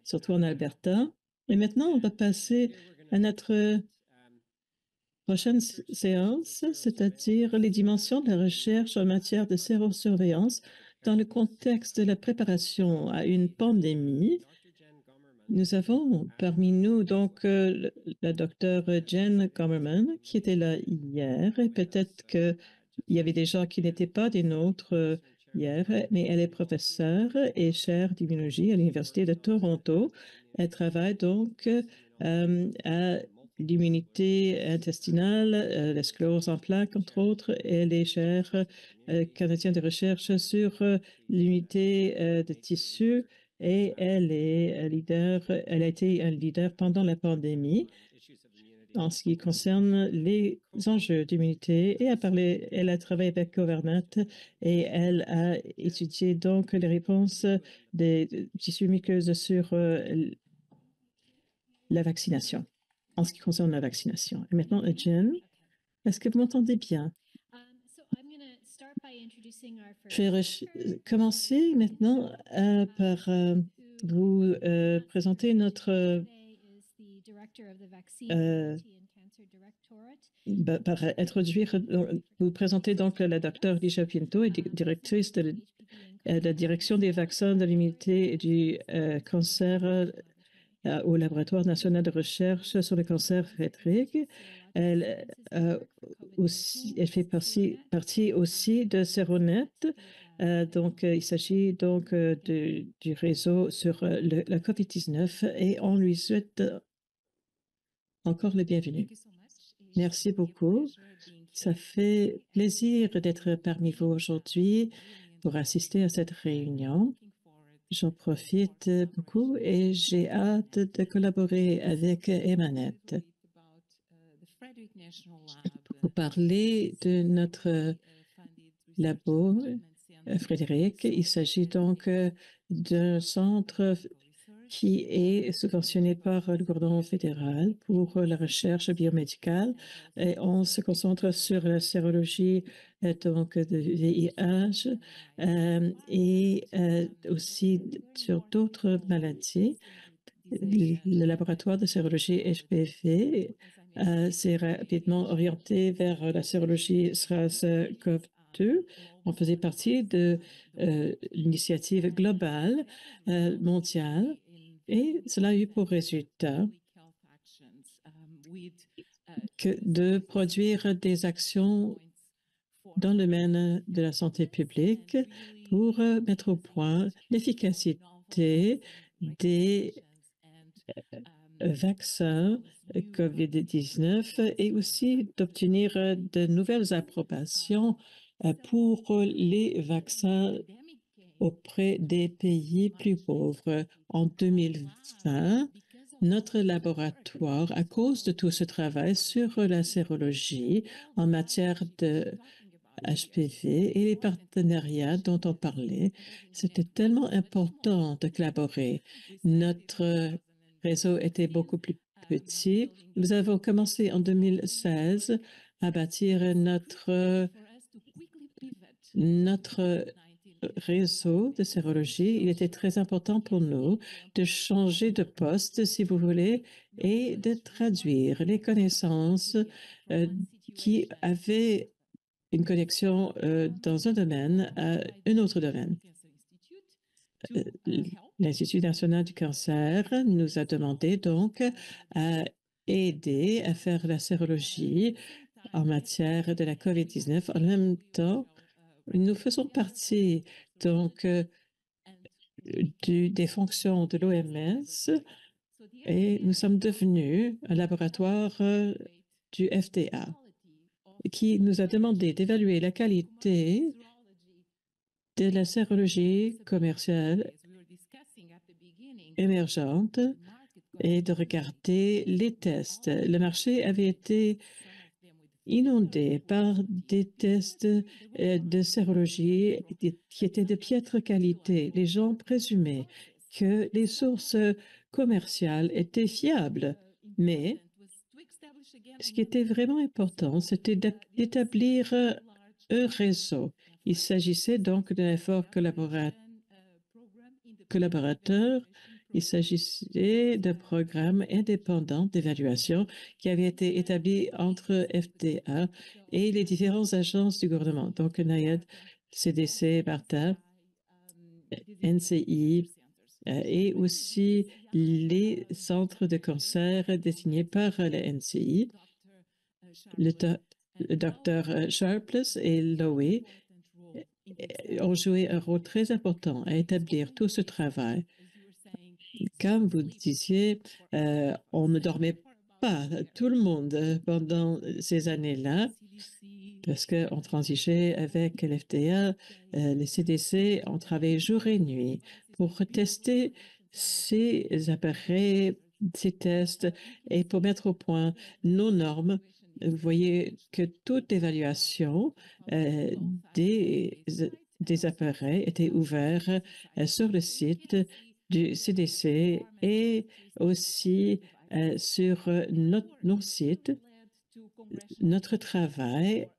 surtout en Alberta. Et maintenant, on va passer à notre prochaine séance, c'est-à-dire les dimensions de la recherche en matière de sérosurveillance dans le contexte de la préparation à une pandémie. Nous avons parmi nous donc la docteure Jen Gomerman qui était là hier et peut-être qu'il y avait des gens qui n'étaient pas des nôtres hier, mais elle est professeure et chaire d'immunologie à l'Université de Toronto. Elle travaille donc à l'immunité intestinale, la sclérose en plaques, entre autres. Elle est chaire canadienne de recherche sur l'immunité de tissus et elle est leader, elle a été un leader pendant la pandémie en ce qui concerne les enjeux d'immunité et elle a travaillé avec Governat et elle a étudié donc les réponses des tissus muqueuses sur la vaccination, en ce qui concerne la vaccination. Et maintenant, Jen, est-ce que vous m'entendez bien? Je vais commencer maintenant par vous présenter notre par introduire, vous présenter donc la docteure Ligia Pinto, directrice de la direction des vaccins de l'immunité et du cancer au Laboratoire national de recherche sur le cancer Frédéric. Elle, elle fait partie aussi de Seronet. Donc, il s'agit donc du réseau sur la COVID-19 et on lui souhaite encore le bienvenu. Merci beaucoup. Ça fait plaisir d'être parmi vous aujourd'hui pour assister à cette réunion. J'en profite beaucoup et j'ai hâte de collaborer avec Emmanet pour parler de notre labo Frédéric. Il s'agit donc d'un centre qui est subventionné par le gouvernement fédéral pour la recherche biomédicale. Et on se concentre sur la sérologie donc de VIH et aussi sur d'autres maladies. Le laboratoire de sérologie HPV s'est rapidement orienté vers la sérologie SRAS-CoV-2. On faisait partie de l'initiative globale mondiale. Et cela a eu pour résultat de produire des actions dans le domaine de la santé publique pour mettre au point l'efficacité des vaccins COVID-19 et aussi d'obtenir de nouvelles approbations pour les vaccins auprès des pays plus pauvres. En 2020, notre laboratoire, à cause de tout ce travail sur la sérologie en matière de HPV et les partenariats dont on parlait, c'était tellement important de collaborer. Notre réseau était beaucoup plus petit. Nous avons commencé en 2016 à bâtir notre réseau de sérologie. Il était très important pour nous de changer de poste, si vous voulez, et de traduire les connaissances qui avaient une connexion dans un domaine à un autre domaine. L'Institut national du cancer nous a demandé donc à aider à faire la sérologie en matière de la COVID-19. En même temps, nous faisons partie donc des fonctions de l'OMS et nous sommes devenus un laboratoire du FDA qui nous a demandé d'évaluer la qualité de la sérologie commerciale émergente et de regarder les tests. Le marché avait été inondé par des tests de sérologie qui étaient de piètre qualité. Les gens présumaient que les sources commerciales étaient fiables, mais ce qui était vraiment important, c'était d'établir un réseau. Il s'agissait donc d'un effort collaboratif collaborateurs. Il s'agissait d'un programme indépendant d'évaluation qui avait été établi entre FDA et les différentes agences du gouvernement, donc NIAID, CDC, BARTA, NCI, et aussi les centres de cancer désignés par la NCI. Le, le docteur Sharpless et Lowe ont joué un rôle très important à établir tout ce travail. Comme vous disiez, on ne dormait pas, tout le monde, pendant ces années-là, parce qu'on transigeait avec l'FDA, les CDC, on travaillait jour et nuit pour tester ces appareils, ces tests et pour mettre au point nos normes. Vous voyez que toute évaluation des appareils était ouverte sur le site du CDC et aussi sur nos sites. Notre travail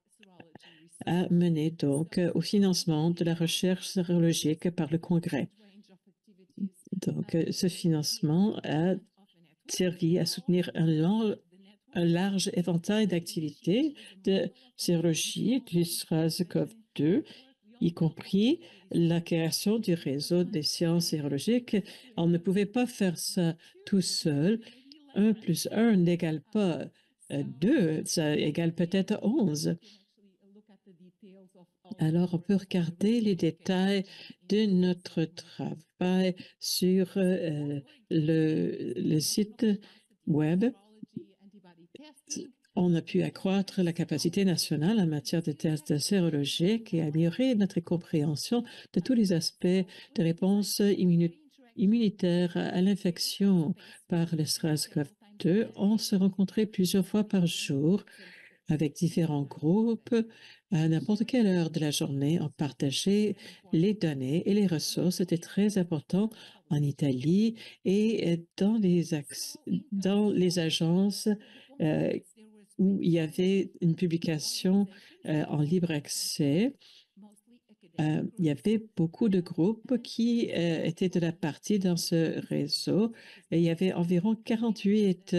a mené donc au financement de la recherche sérologique par le Congrès. Donc, ce financement a servi à soutenir un large éventail d'activités de sérologie du SRAS-CoV-2, y compris la création du réseau des sciences sérologiques. On ne pouvait pas faire ça tout seul. 1 plus 1 n'égale pas 2, ça égale peut-être 11. Alors, on peut regarder les détails de notre travail sur le site web. On a pu accroître la capacité nationale en matière de tests sérologiques et améliorer notre compréhension de tous les aspects de réponse immunitaire à l'infection par le SRAS-CoV-2. On se rencontrait plusieurs fois par jour avec différents groupes. À n'importe quelle heure de la journée, on partageait les données et les ressources. C'était très important en Italie et dans les agences où il y avait une publication en libre accès. Il y avait beaucoup de groupes qui étaient de la partie dans ce réseau. Et il y avait environ 48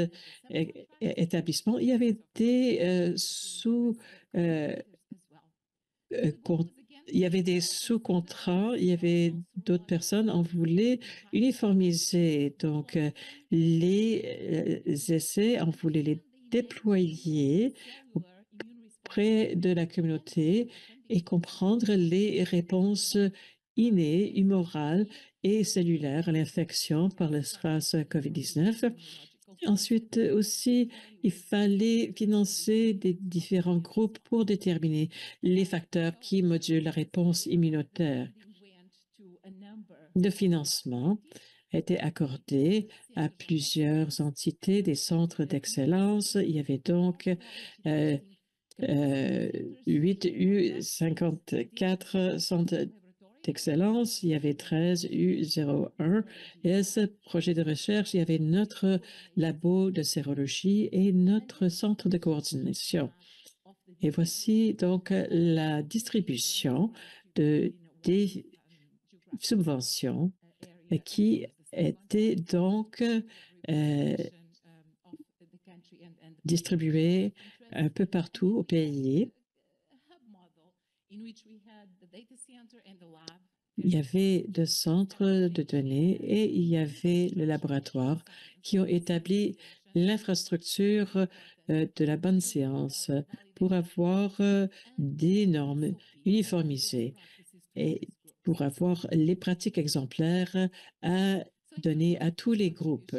établissements. Il y avait des il y avait des sous-contrats, il y avait d'autres personnes. On voulait uniformiser donc les essais, on voulait les déployer auprès de la communauté et comprendre les réponses innées, humorales et cellulaires à l'infection par le SRAS-COVID-19. Ensuite aussi, il fallait financer des différents groupes pour déterminer les facteurs qui modulent la réponse immunitaire. Le financement a été accordé à plusieurs entités, des centres d'excellence. Il y avait donc 8 U54 centres d'excellence, il y avait 13 U01 et ce projet de recherche, il y avait notre labo de sérologie et notre centre de coordination. Et voici donc la distribution des subventions qui étaient donc distribuées un peu partout au pays. Il y avait le centre de données et il y avait le laboratoire qui ont établi l'infrastructure de la bonne science pour avoir des normes uniformisées et pour avoir les pratiques exemplaires à donner à tous les groupes.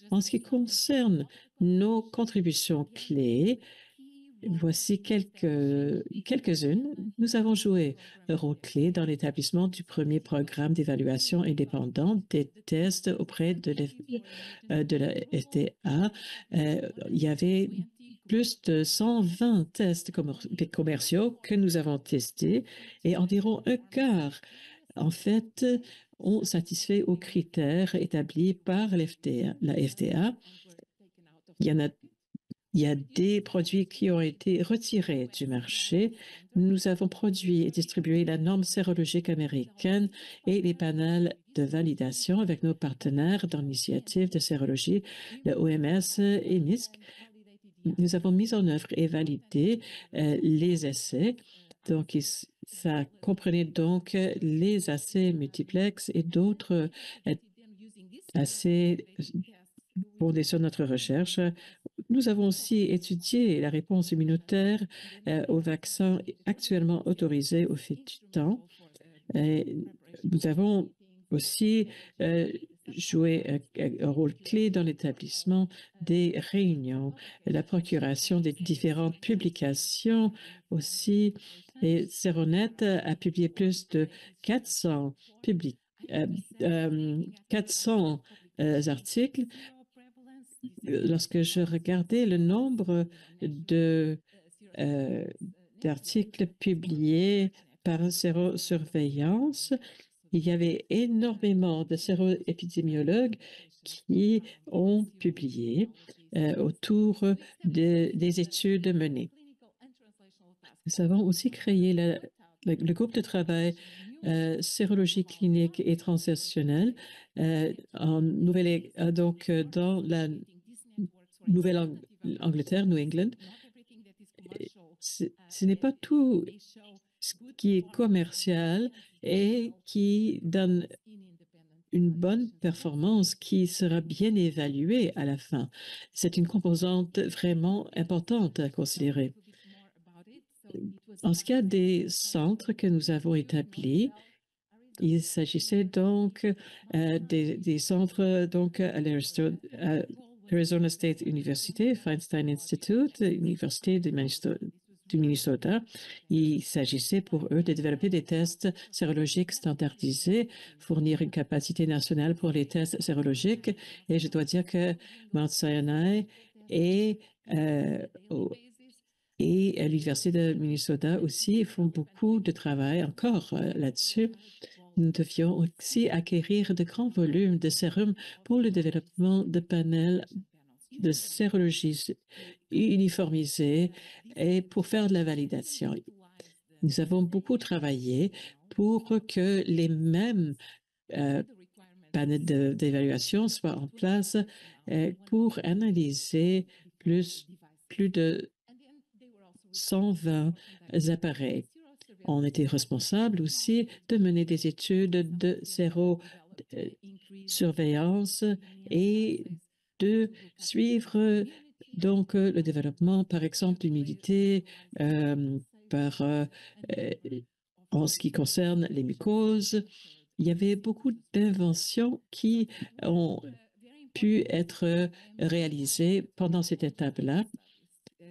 En ce qui concerne nos contributions clés, voici quelques-unes. Nous avons joué un rôle clé dans l'établissement du premier programme d'évaluation indépendante des tests auprès de la FDA. Il y avait plus de 120 tests commerciaux que nous avons testés et environ un quart, en fait, ont satisfait aux critères établis par la FDA. Il Il y a des produits qui ont été retirés du marché. Nous avons produit et distribué la norme sérologique américaine et les panels de validation avec nos partenaires dans l'initiative de sérologie, le OMS et NISC. Nous avons mis en œuvre et validé les essais. Donc, ça comprenait donc les assais multiplex et d'autres assais fondés sur notre recherche. Nous avons aussi étudié la réponse immunitaire aux vaccins actuellement autorisés au fil du temps. Nous avons aussi joué un rôle clé dans l'établissement des réunions, la procuration des différentes publications aussi. Et Seronet a publié plus de 400, 400 articles. Lorsque je regardais le nombre de, euh, d'articles publiés par sérosurveillance, il y avait énormément de séroépidémiologues qui ont publié autour des études menées. Nous avons aussi créé le groupe de travail sérologie clinique et transactionnelle dans la Nouvelle-Angleterre, New England. Ce n'est pas tout ce qui est commercial et qui donne une bonne performance qui sera bien évaluée à la fin. C'est une composante vraiment importante à considérer. En ce cas des centres que nous avons établis, il s'agissait donc des centres donc, à l'Arizona State University, Feinstein Institute, Université du Minnesota. Il s'agissait pour eux de développer des tests sérologiques standardisés, fournir une capacité nationale pour les tests sérologiques. Et je dois dire que Mount Sinai et à l'Université de Minnesota aussi font beaucoup de travail encore là-dessus. Nous devions aussi acquérir de grands volumes de sérum pour le développement de panels de sérologie uniformisés et pour faire de la validation. Nous avons beaucoup travaillé pour que les mêmes panels d'évaluation soient en place pour analyser plus de 120 appareils. On était responsable aussi de mener des études de sérosurveillance et de suivre donc le développement, par exemple, d'humidité en ce qui concerne les mycoses. Il y avait beaucoup d'inventions qui ont pu être réalisées pendant cette étape-là.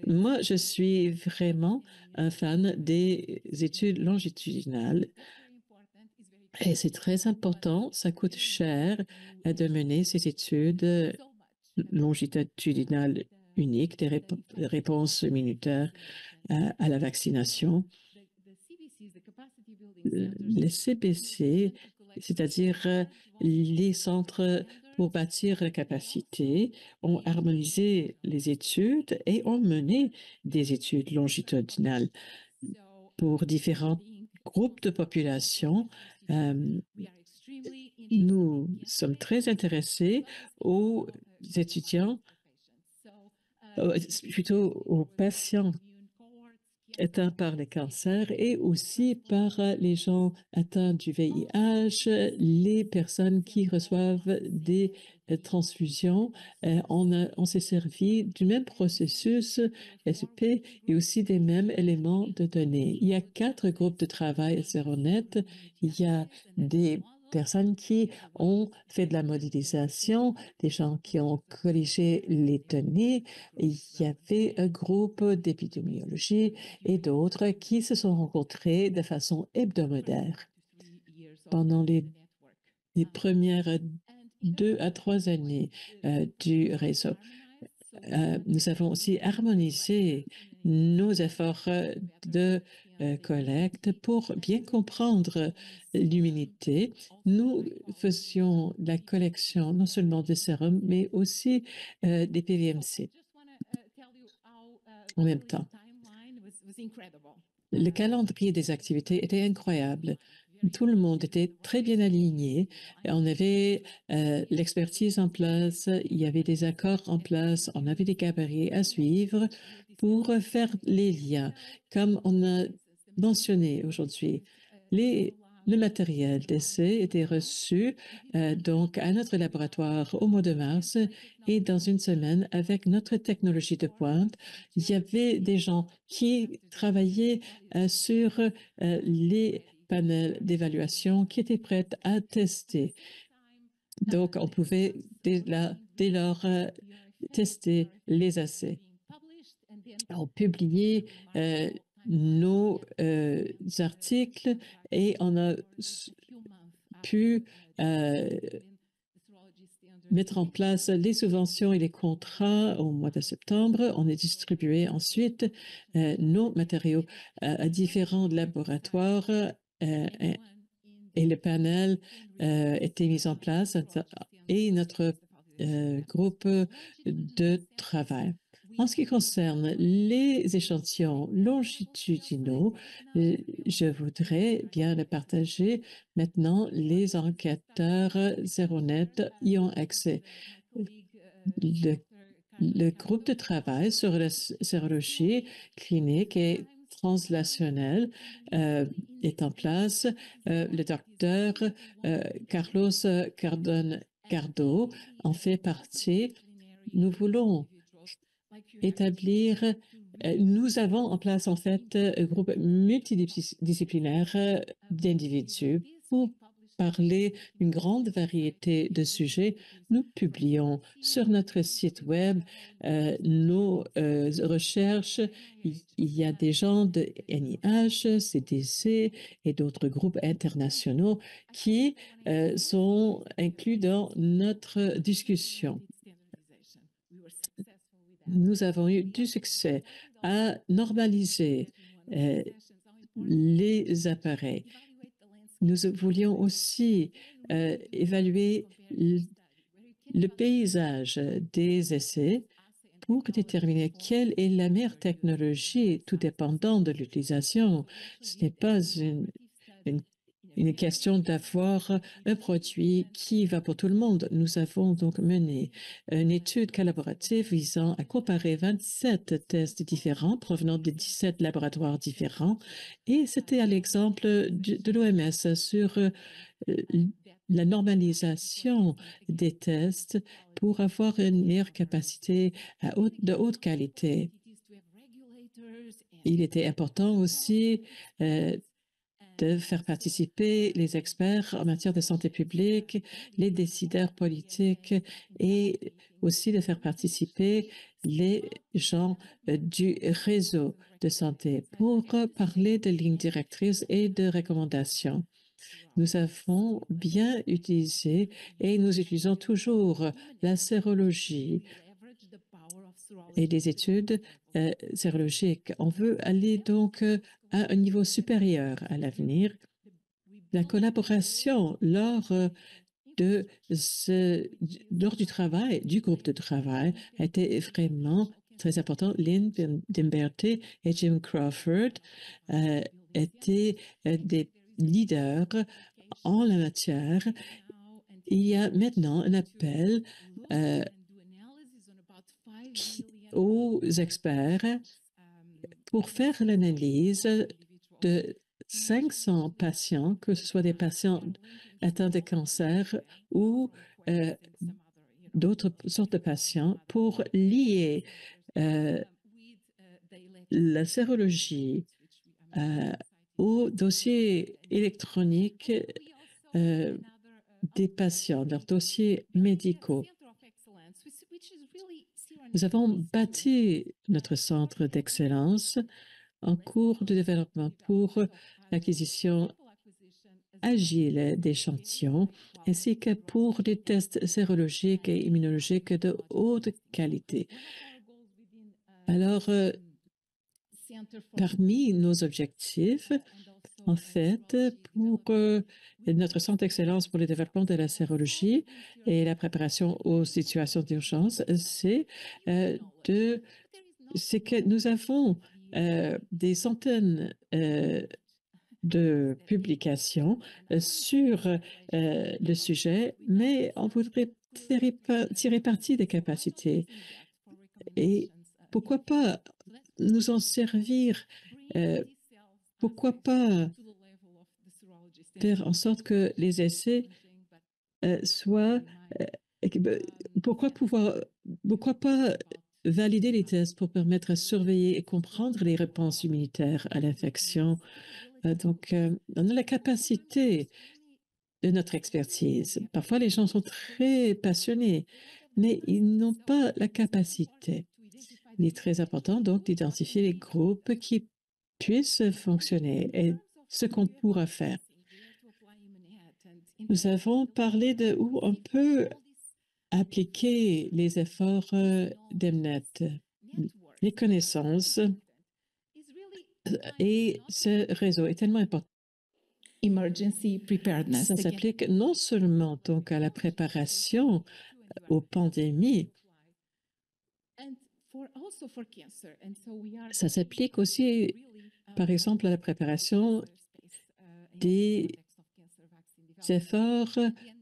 Moi, je suis vraiment un fan des études longitudinales et c'est très important, ça coûte cher de mener ces études longitudinales uniques, des réponses immunitaires à la vaccination. Les CBC, c'est-à-dire les centres pour bâtir la capacité, ont harmonisé les études et ont mené des études longitudinales pour différents groupes de population. Nous sommes très intéressés aux étudiants, plutôt aux patients atteints par le cancer et aussi par les gens atteints du VIH, les personnes qui reçoivent des transfusions. On s'est servi du même processus SEP et aussi des mêmes éléments de données. Il y a 4 groupes de travail à Seronet. Il y a des personnes qui ont fait de la modélisation, des gens qui ont corrigé les données. Il y avait un groupe d'épidémiologie et d'autres qui se sont rencontrés de façon hebdomadaire pendant les premières 2 à 3 années du réseau. Nous avons aussi harmonisé nos efforts de collecte pour bien comprendre l'immunité. Nous faisions la collection non seulement des sérums, mais aussi des PVMC. en même temps. Le calendrier des activités était incroyable. Tout le monde était très bien aligné. On avait l'expertise en place, il y avait des accords en place, on avait des gabarits à suivre pour faire les liens. Comme on a mentionné aujourd'hui, le matériel d'essai était reçu donc à notre laboratoire au mois de mars et dans une semaine, avec notre technologie de pointe, il y avait des gens qui travaillaient sur les panels d'évaluation qui étaient prêts à tester. Donc, on pouvait dès lors tester les essais. On publiait nos articles et on a pu mettre en place les subventions et les contrats au mois de septembre. On a distribué ensuite nos matériaux à différents laboratoires et le panel était mis en place et notre groupe de travail. En ce qui concerne les échantillons longitudinaux, je voudrais bien le partager. Maintenant, les enquêteurs ZeroNet y ont accès. Le groupe de travail sur la sérologie clinique et translationnelle est en place. Le docteur Carlos Cardone-Gardo en fait partie. Nous voulons établir, nous avons en place en fait un groupe multidisciplinaire d'individus pour parler d'une grande variété de sujets. Nous publions sur notre site web nos recherches. Il y a des gens de NIH, CDC et d'autres groupes internationaux qui sont inclus dans notre discussion. Nous avons eu du succès à normaliser les appareils. Nous voulions aussi évaluer le paysage des essais pour déterminer quelle est la meilleure technologie, tout dépendant de l'utilisation. Ce n'est pas une question d'avoir un produit qui va pour tout le monde. Nous avons donc mené une étude collaborative visant à comparer 27 tests différents provenant de 17 laboratoires différents. Et c'était à l'exemple de l'OMS sur la normalisation des tests pour avoir une meilleure capacité de haute qualité. Il était important aussi de faire participer les experts en matière de santé publique, les décideurs politiques et aussi de faire participer les gens du réseau de santé pour parler de lignes directrices et de recommandations. Nous avons bien utilisé et nous utilisons toujours la sérologie et des études sérologiques. On veut aller donc à un niveau supérieur à l'avenir. La collaboration lors du travail, du groupe de travail, a été vraiment très important. Lynn Dimberti et Jim Crawford étaient des leaders en la matière. Il y a maintenant un appel aux experts pour faire l'analyse de 500 patients, que ce soit des patients atteints de cancer ou d'autres sortes de patients, pour lier la sérologie au dossier électronique des patients, leurs dossiers médicaux. Nous avons bâti notre centre d'excellence en cours de développement pour l'acquisition agile d'échantillons, ainsi que pour des tests sérologiques et immunologiques de haute qualité. Alors, parmi nos objectifs, en fait, pour notre centre d'excellence pour le développement de la sérologie et la préparation aux situations d'urgence, c'est de c'est que nous avons des centaines de publications sur le sujet, mais on voudrait tirer parti des capacités. Et pourquoi pas nous en servir? euh, Pourquoi pas faire en sorte que les essais soient... et pourquoi pas valider les tests pour permettre à surveiller et comprendre les réponses immunitaires à l'infection? On a la capacité de notre expertise. Parfois, les gens sont très passionnés, mais ils n'ont pas la capacité. Il est très important donc d'identifier les groupes qui puissent fonctionner et ce qu'on pourra faire. Nous avons parlé de où on peut appliquer les efforts d'Emnet, les connaissances, et ce réseau est tellement important. Emergency preparedness. Ça s'applique non seulement donc à la préparation aux pandémies, ça s'applique aussi, par exemple, à la préparation des efforts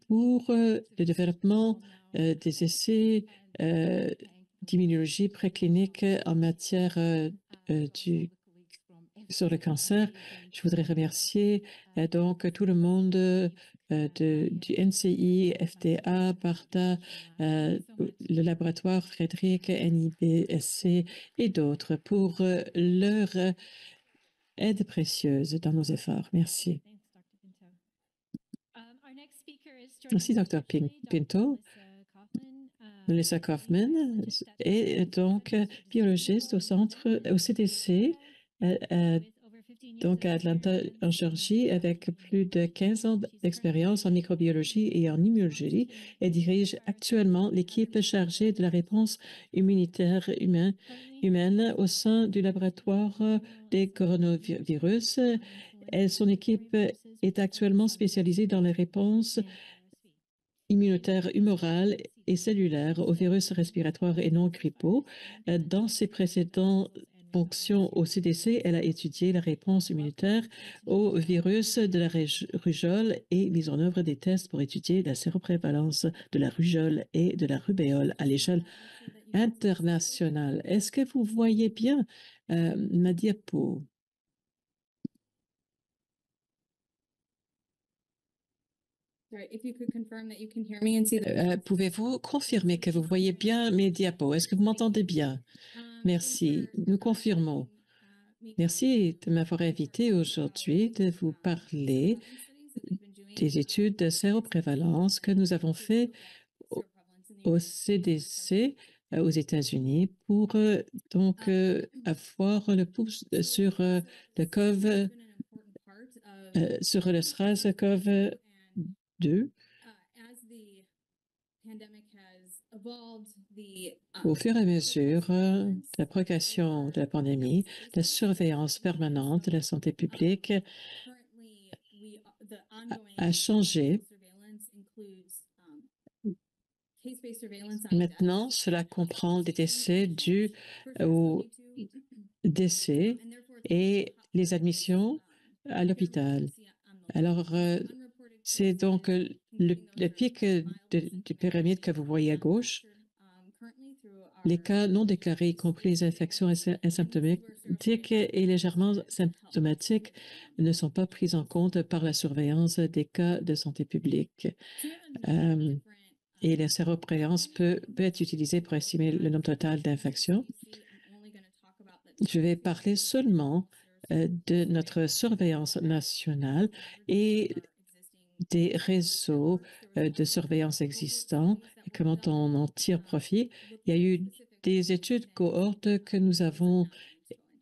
pour le développement des essais d'immunologie préclinique en matière sur le cancer. Je voudrais remercier donc tout le monde du NCI, FDA, BARDA, le laboratoire Frédéric, NIBSC et d'autres pour leur aide précieuse dans nos efforts. Merci. Merci, Dr. Pinto. Melissa Kaufman est donc biologiste au CDC, donc à Atlanta, en Géorgie, avec plus de 15 ans d'expérience en microbiologie et en immunologie, et dirige actuellement l'équipe chargée de la réponse immunitaire humaine au sein du laboratoire des coronavirus. Son équipe est actuellement spécialisée dans les réponses immunitaires humorales et cellulaires aux virus respiratoires et non grippaux. Dans ses précédentes fonctions au CDC, elle a étudié la réponse immunitaire au virus de la rougeole et mis en œuvre des tests pour étudier la séroprévalence de la rougeole et de la rubéole à l'échelle internationale. Est-ce que vous voyez bien ma diapo? Pouvez-vous confirmer que vous voyez bien mes diapos? Est-ce que vous m'entendez bien? Merci. Nous confirmons. Merci de m'avoir invité aujourd'hui de vous parler des études de séroprévalence que nous avons fait au CDC aux États-Unis pour avoir le pouce sur le COV, sur le SRAS-CoV-2. Au fur et à mesure de la progression de la pandémie, la surveillance permanente de la santé publique a changé. Maintenant, cela comprend des décès dus aux décès et les admissions à l'hôpital. Alors, c'est donc le pic du pyramide que vous voyez à gauche. Les cas non déclarés, y compris les infections asymptomatiques et légèrement symptomatiques, ne sont pas pris en compte par la surveillance des cas de santé publique. Et la séroprévalence peut être utilisée pour estimer le nombre total d'infections. Je vais parler seulement de notre surveillance nationale et des réseaux de surveillance existants et comment on en tire profit. Il y a eu des études cohortes que nous avons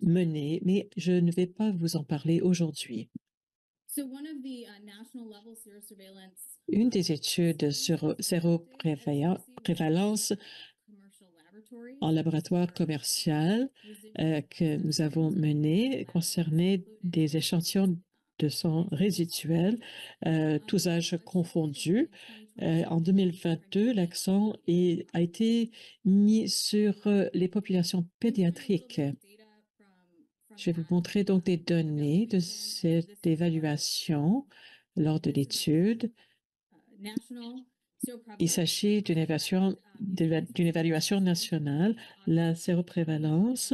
menées, mais je ne vais pas vous en parler aujourd'hui. Une des études sur séroprévalence en laboratoire commercial que nous avons menées concernait des échantillons de sang résiduels, tous âges confondus, En 2022, l'accent a été mis sur les populations pédiatriques. Je vais vous montrer donc des données de cette évaluation lors de l'étude. Il s'agit d'une évaluation nationale, la séroprévalence,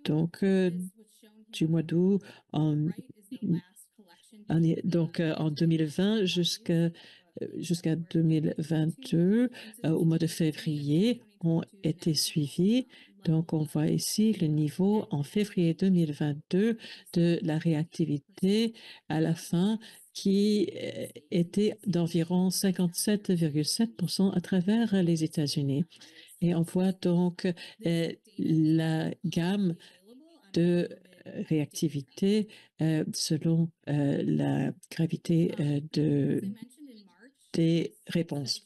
donc du mois d'août en 2020 jusqu'à 2022, au mois de février, ont été suivis. Donc, on voit ici le niveau en février 2022 de la réactivité à la fin qui était d'environ 57,7% à travers les États-Unis. Et on voit donc la gamme de réactivité selon la gravité des réponses.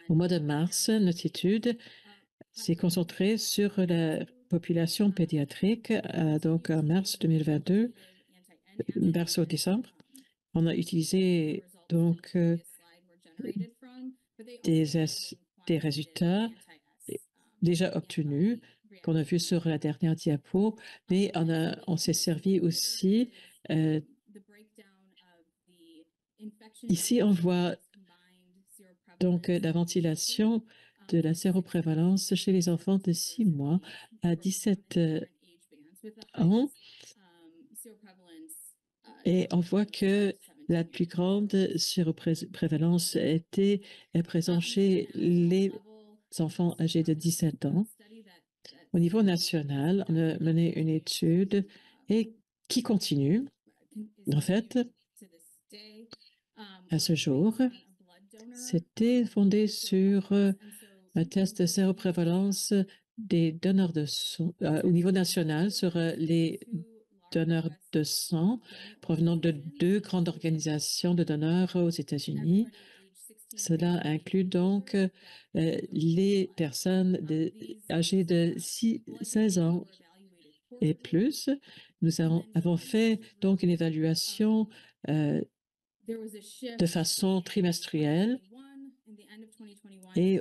Au mois de mars, notre étude s'est concentrée sur la population pédiatrique, donc en mars 2022, mars au décembre. On a utilisé donc des résultats déjà obtenus qu'on a vus sur la dernière diapo, mais on s'est servi aussi. Ici, on voit donc la ventilation de la séroprévalence chez les enfants de 6 mois à 17 ans. Et on voit que la plus grande séroprévalence était présente chez les enfants âgés de 17 ans. Au niveau national, on a mené une étude qui continue, en fait, à ce jour. C'était fondé sur un test de séroprévalence des donneurs de sang au niveau national sur les donneurs de sang provenant de 2 grandes organisations de donneurs aux États-Unis. Cela inclut donc les personnes âgées de 16 ans et plus. Nous avons fait donc une évaluation de façon trimestrielle et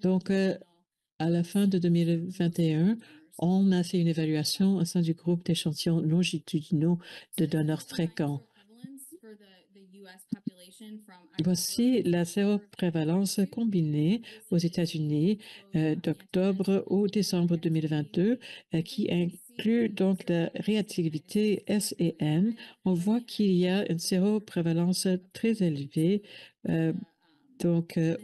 donc à la fin de 2021, on a fait une évaluation au sein du groupe d'échantillons longitudinaux de donneurs fréquents. Voici la séroprévalence combinée aux États-Unis d'octobre au décembre 2022 qui inclut donc la réactivité S et N. On voit qu'il y a une séroprévalence très élevée donc à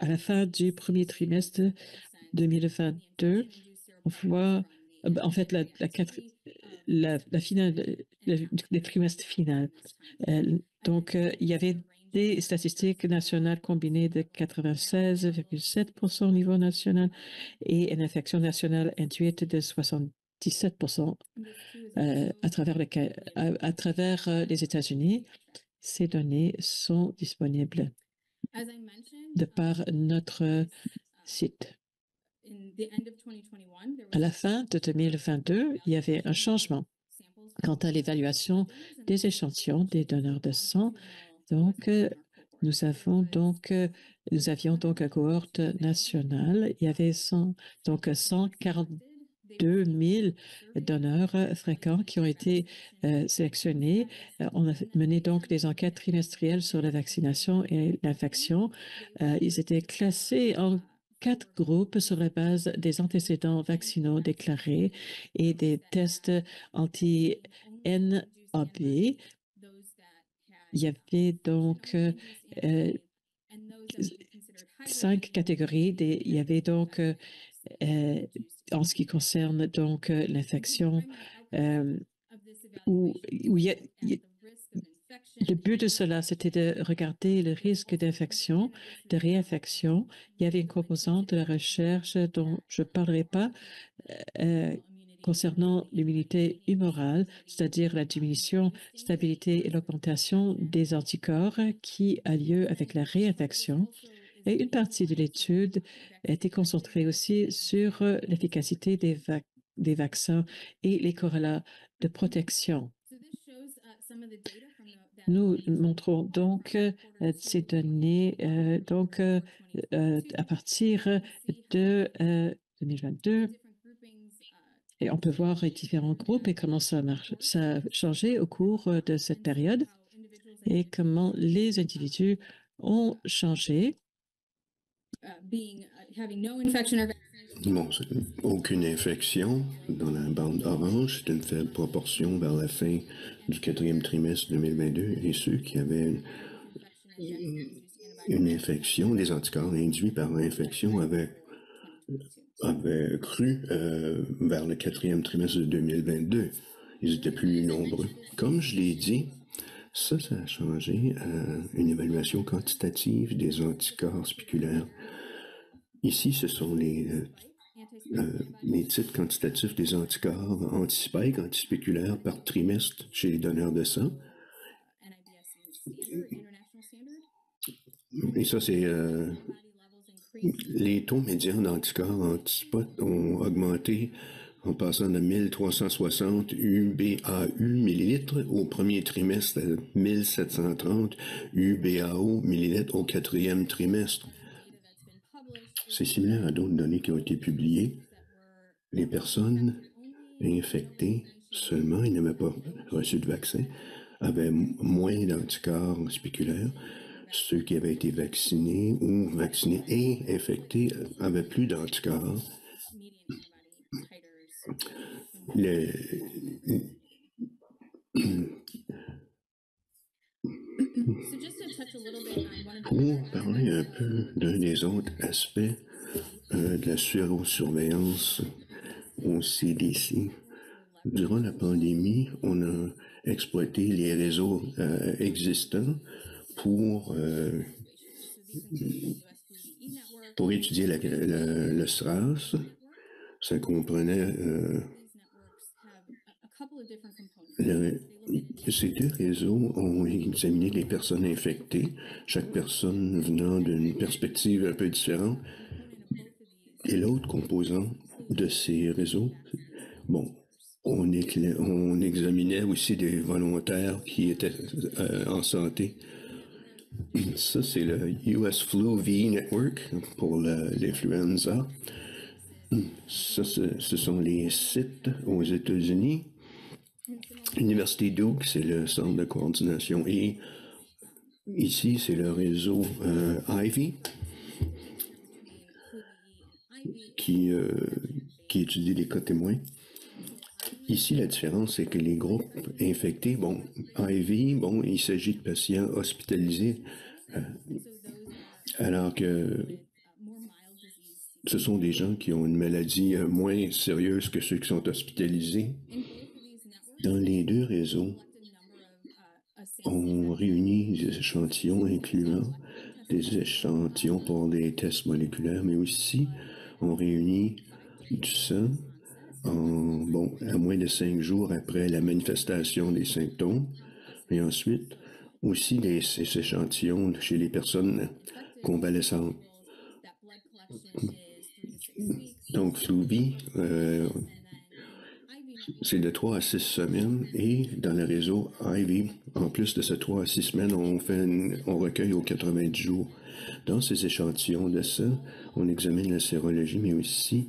la fin du premier trimestre 2022. On voit en fait la finale, le trimestre final. Donc, il y avait des statistiques nationales combinées de 96,7% au niveau national et une infection nationale induite de 77% à travers les États-Unis. Ces données sont disponibles de par notre site. À la fin de 2022, il y avait un changement quant à l'évaluation des échantillons des donneurs de sang. Donc, nous avions donc une cohorte nationale. Il y avait 142 000 donneurs fréquents qui ont été sélectionnés. On a mené donc des enquêtes trimestrielles sur la vaccination et l'infection. Ils étaient classés en 4 groupes sur la base des antécédents vaccinaux déclarés et des tests anti-NAB. Il y avait donc 5 catégories. Il y avait donc, en ce qui concerne donc l'infection, le but de cela, c'était de regarder le risque d'infection, de réinfection. Il y avait une composante de la recherche dont je ne parlerai pas concernant l'immunité humorale, c'est-à-dire la diminution, stabilité et l'augmentation des anticorps qui a lieu avec la réinfection. Et une partie de l'étude était concentrée aussi sur l'efficacité des vaccins et les corrélats de protection. Nous montrons donc ces données à partir de 2022 et on peut voir les différents groupes et comment ça marche, ça a changé au cours de cette période et comment les individus ont changé. Bon, aucune infection dans la bande orange, c'est une faible proportion vers la fin du quatrième trimestre 2022 et ceux qui avaient une infection, des anticorps induits par l'infection avaient cru vers le quatrième trimestre de 2022. Ils étaient plus nombreux. Comme je l'ai dit, ça a changé une évaluation quantitative des anticorps spiculaires. Ici, ce sont les titres quantitatifs des anticorps anti-spike, antispiculaires par trimestre chez les donneurs de sang. Et ça, c'est les taux médians d'anticorps anti-spot ont augmenté en passant de 1360 UBAU millilitres au premier trimestre à 1730 UBAO millilitres au quatrième trimestre. C'est similaire à d'autres données qui ont été publiées. Les personnes infectées seulement, ils n'avaient pas reçu de vaccin, avaient moins d'anticorps spiculaires. Ceux qui avaient été vaccinés ou vaccinés et infectés avaient plus d'anticorps. Pour parler un peu d'un des autres aspects de la sérosurveillance au CDC, durant la pandémie, on a exploité les réseaux existants pour étudier le SRAS. Ça comprenait ces deux réseaux ont examiné les personnes infectées, chaque personne venant d'une perspective un peu différente. Et l'autre composant de ces réseaux, bon, on examinait aussi des volontaires qui étaient en santé. Ça, c'est le US Flu V Network pour l'influenza. Ça, ce sont les sites aux États-Unis. L'Université Duke, c'est le centre de coordination. Et ici, c'est le réseau Ivy qui étudie les cas témoins. Ici, la différence, c'est que les groupes infectés, bon, Ivy, bon, il s'agit de patients hospitalisés, alors que ce sont des gens qui ont une maladie moins sérieuse que ceux qui sont hospitalisés. Dans les deux réseaux, on réunit des échantillons incluant des échantillons pour des tests moléculaires, mais aussi on réunit du sang à moins de 5 jours après la manifestation des symptômes, et ensuite aussi ces échantillons chez les personnes convalescentes. Donc, Fluvi, c'est de 3 à 6 semaines, et dans le réseau Ivy, en plus de ces 3 à 6 semaines, on recueille aux 90 jours. Dans ces échantillons de sang, on examine la sérologie, mais aussi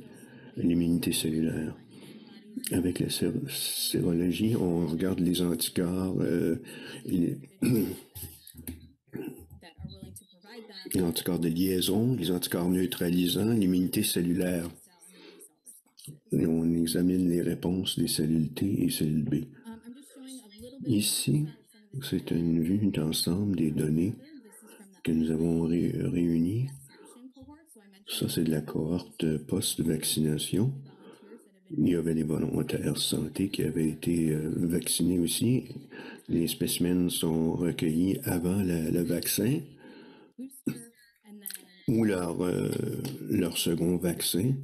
l'immunité cellulaire. Avec la sérologie, on regarde les anticorps, les anticorps de liaison, les anticorps neutralisants, l'immunité cellulaire. Et on examine les réponses des cellules T et cellules B. Ici, c'est une vue d'ensemble des données que nous avons réunies. Ça, c'est de la cohorte post-vaccination. Il y avait des volontaires santé qui avaient été vaccinés aussi. Les spécimens sont recueillis avant le vaccin ou leur second vaccin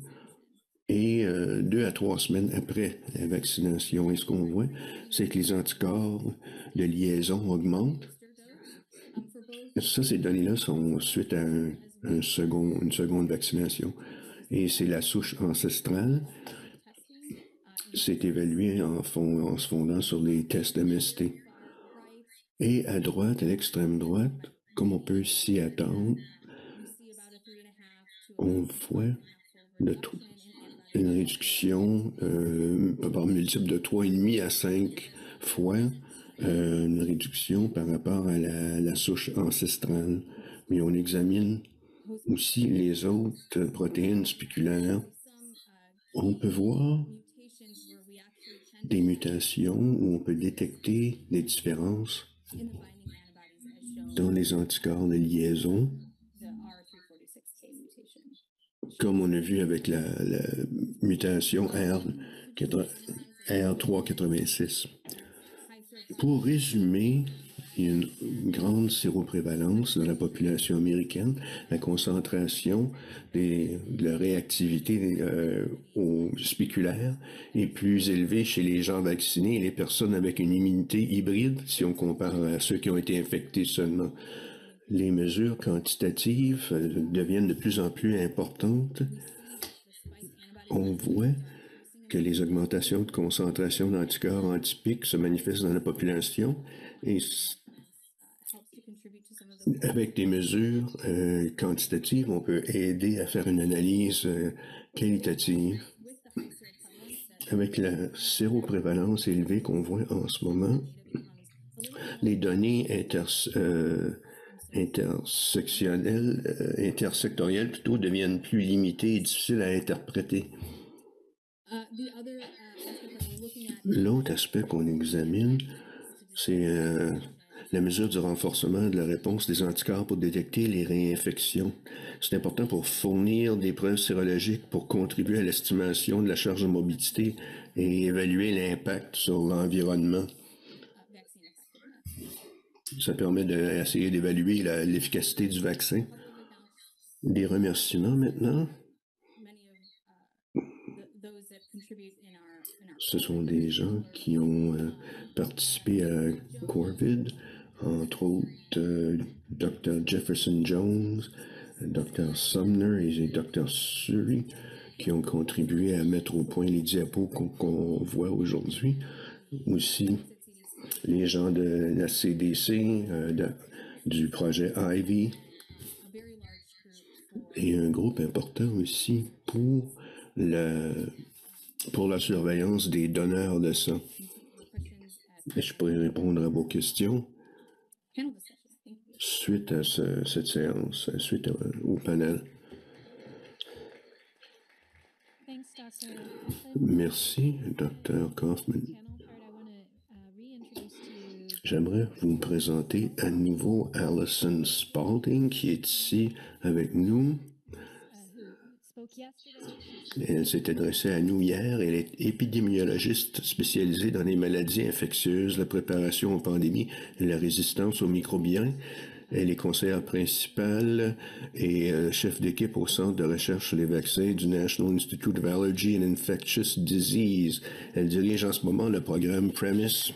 et 2 à 3 semaines après la vaccination. Et ce qu'on voit, c'est que les anticorps de liaison augmentent. Ça, ces données-là sont suite à une seconde vaccination. Et c'est la souche ancestrale. C'est évalué en se fondant sur les tests MST. Et à droite, à l'extrême droite, comme on peut s'y attendre, on voit une réduction par multiple de 3,5 à 5 fois, une réduction par rapport à la souche ancestrale. Mais on examine aussi les autres protéines spiculaires. On peut voir des mutations où on peut détecter des différences dans les anticorps de liaison, comme on a vu avec la mutation R386. Pour résumer, il y a une grande séroprévalence dans la population américaine. La concentration de la réactivité aux spiculaires est plus élevée chez les gens vaccinés et les personnes avec une immunité hybride, si on compare à ceux qui ont été infectés seulement. Les mesures quantitatives deviennent de plus en plus importantes. On voit que les augmentations de concentration d'anticorps antipiques se manifestent dans la population et avec des mesures quantitatives, on peut aider à faire une analyse qualitative. Avec la séroprévalence élevée qu'on voit en ce moment, les données intersectorielles plutôt deviennent plus limitées et difficiles à interpréter. L'autre aspect qu'on examine, c'est la mesure du renforcement de la réponse des anticorps pour détecter les réinfections. C'est important pour fournir des preuves sérologiques pour contribuer à l'estimation de la charge de morbidité et évaluer l'impact sur l'environnement. Ça permet d'essayer d'évaluer l'efficacité du vaccin. Des remerciements maintenant. Ce sont des gens qui ont participé à Corvid, entre autres Dr. Jefferson Jones, Dr. Sumner et Dr. Suri, qui ont contribué à mettre au point les diapos qu'on voit aujourd'hui. Aussi, les gens de la CDC, du projet Ivy, et un groupe important aussi pour la surveillance des donneurs de sang. Et je pourrais répondre à vos questions suite à cette séance, suite au panel. Merci, Dr. Kaufman. J'aimerais vous présenter à nouveau Alison Spalding, qui est ici avec nous. Elle s'est adressée à nous hier. Elle est épidémiologiste spécialisée dans les maladies infectieuses, la préparation aux pandémies et la résistance aux microbiens. Elle est conseillère principale et chef d'équipe au Centre de recherche sur les vaccins du National Institute of Allergy and Infectious Disease. Elle dirige en ce moment le programme PREMIS.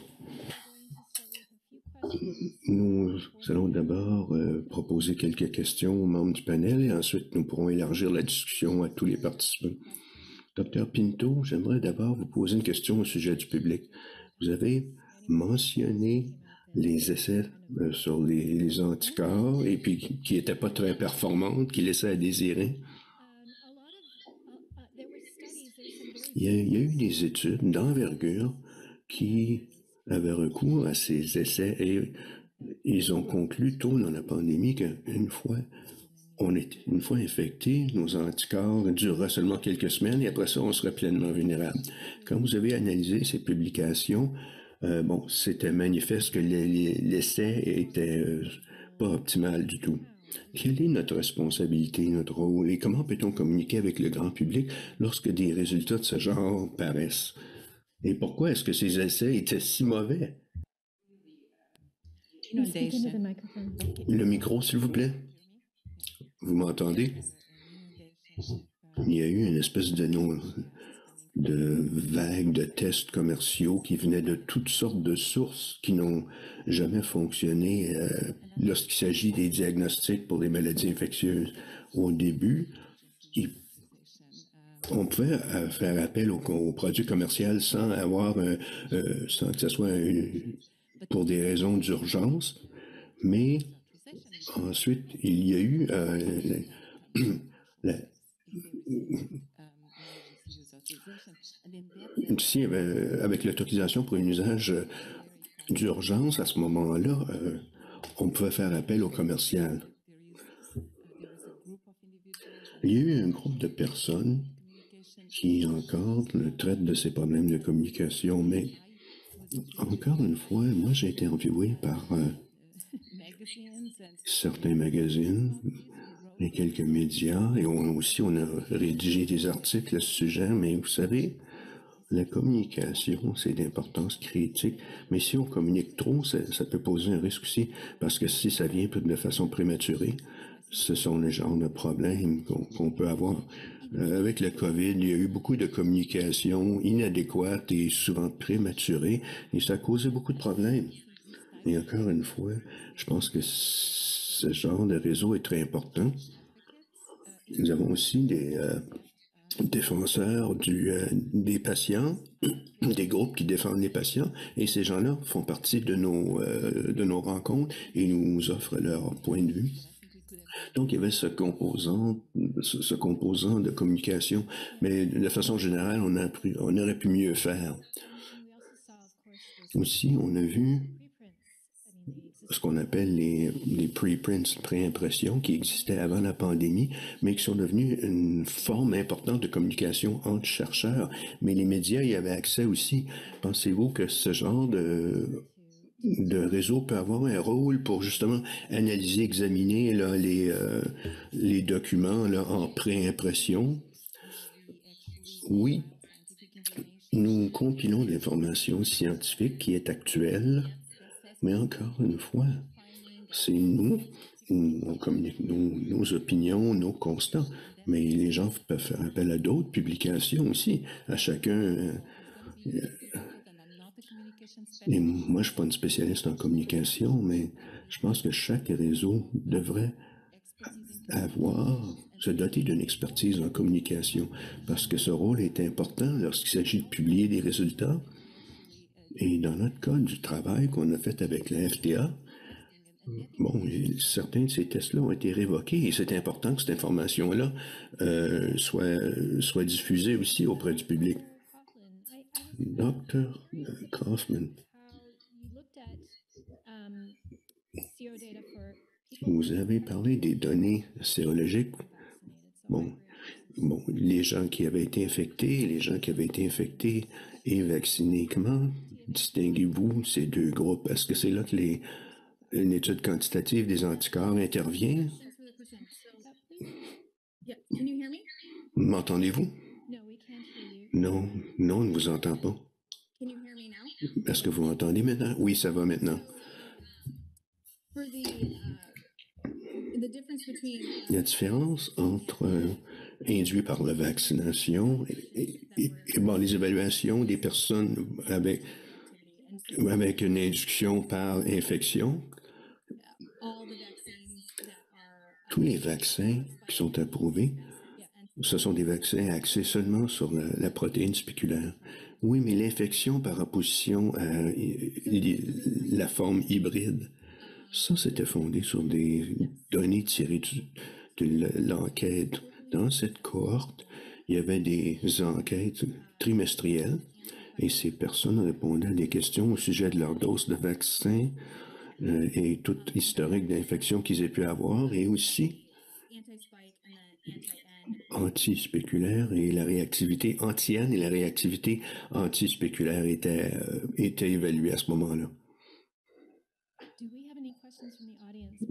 Nous allons d'abord proposer quelques questions aux membres du panel et ensuite nous pourrons élargir la discussion à tous les participants. Dr. Pinto, j'aimerais d'abord vous poser une question au sujet du public. Vous avez mentionné les essais sur les anticorps et puis qui n'étaient pas très performantes, qui laissaient à désirer. Il y a eu des études d'envergure qui avaient recours à ces essais et ils ont conclu tôt dans la pandémie qu'une fois infecté, nos anticorps dureraient seulement quelques semaines et après ça, on serait pleinement vulnérable. Quand vous avez analysé ces publications, c'était manifeste que l'essai était pas optimal du tout. Quelle est notre responsabilité, notre rôle et comment peut-on communiquer avec le grand public lorsque des résultats de ce genre paraissent? Et pourquoi est-ce que ces essais étaient si mauvais? Le micro, s'il vous plaît. Vous m'entendez? Il y a eu une espèce de vague de tests commerciaux qui venaient de toutes sortes de sources qui n'ont jamais fonctionné lorsqu'il s'agit des diagnostics pour les maladies infectieuses. Au début, on pouvait faire appel aux produits commerciaux sans que ce soit pour des raisons d'urgence, mais ensuite, il y a eu ici, avec l'autorisation pour un usage d'urgence, à ce moment-là, on pouvait faire appel au commercial. Il y a eu un groupe de personnes qui encore traitent de ces problèmes de communication, mais encore une fois, moi j'ai été interviewé par certains magazines et quelques médias, et on a rédigé des articles à ce sujet, mais vous savez, la communication, c'est d'importance critique, mais si on communique trop, ça peut poser un risque aussi, parce que si ça vient de façon prématurée, ce sont les genres de problèmes qu'on peut avoir. Avec le COVID, il y a eu beaucoup de communication inadéquate et souvent prématurée, et ça a causé beaucoup de problèmes. Et encore une fois, je pense que ce genre de réseau est très important. Nous avons aussi des défenseurs des patients, des groupes qui défendent les patients, et ces gens-là font partie de nos rencontres et nous offrent leur point de vue. Donc, il y avait ce composant de communication, mais de façon générale, on aurait pu mieux faire. Aussi, on a vu ce qu'on appelle les preprints, préimpressions, qui existaient avant la pandémie, mais qui sont devenus une forme importante de communication entre chercheurs. Mais les médias y avaient accès aussi. Pensez-vous que ce genre de réseau peut avoir un rôle pour justement analyser, examiner là, les documents là, en préimpression? Oui, nous compilons de l'information scientifique qui est actuelle, mais encore une fois, c'est on communique nos opinions, nos constats, mais les gens peuvent faire appel à d'autres publications aussi, à chacun. Et moi, je ne suis pas une spécialiste en communication, mais je pense que chaque réseau devrait se doter d'une expertise en communication, parce que ce rôle est important lorsqu'il s'agit de publier des résultats. Et dans notre cas du travail qu'on a fait avec la FDA, bon, certains de ces tests-là ont été révoqués et c'est important que cette information-là soit diffusée aussi auprès du public. Dr. Kaufman, vous avez parlé des données sérologiques. Bon, les gens qui avaient été infectés, et vaccinés, comment distinguez-vous ces deux groupes? Est-ce que c'est là que une étude quantitative des anticorps intervient? M'entendez-vous? Non, on ne vous entend pas. Est-ce que vous m'entendez maintenant? Oui, ça va maintenant. La différence entre induit par la vaccination et bon, les évaluations des personnes avec une induction par infection, tous les vaccins qui sont approuvés, ce sont des vaccins axés seulement sur la protéine spéculaire. Oui, mais l'infection par opposition à la forme hybride, ça, c'était fondé sur des données tirées de l'enquête. Dans cette cohorte, il y avait des enquêtes trimestrielles et ces personnes répondaient à des questions au sujet de leur dose de vaccin et tout historique d'infection qu'ils aient pu avoir, et aussi antispéculaire et la réactivité anti-N et la réactivité antispéculaire étaient évaluées à ce moment-là.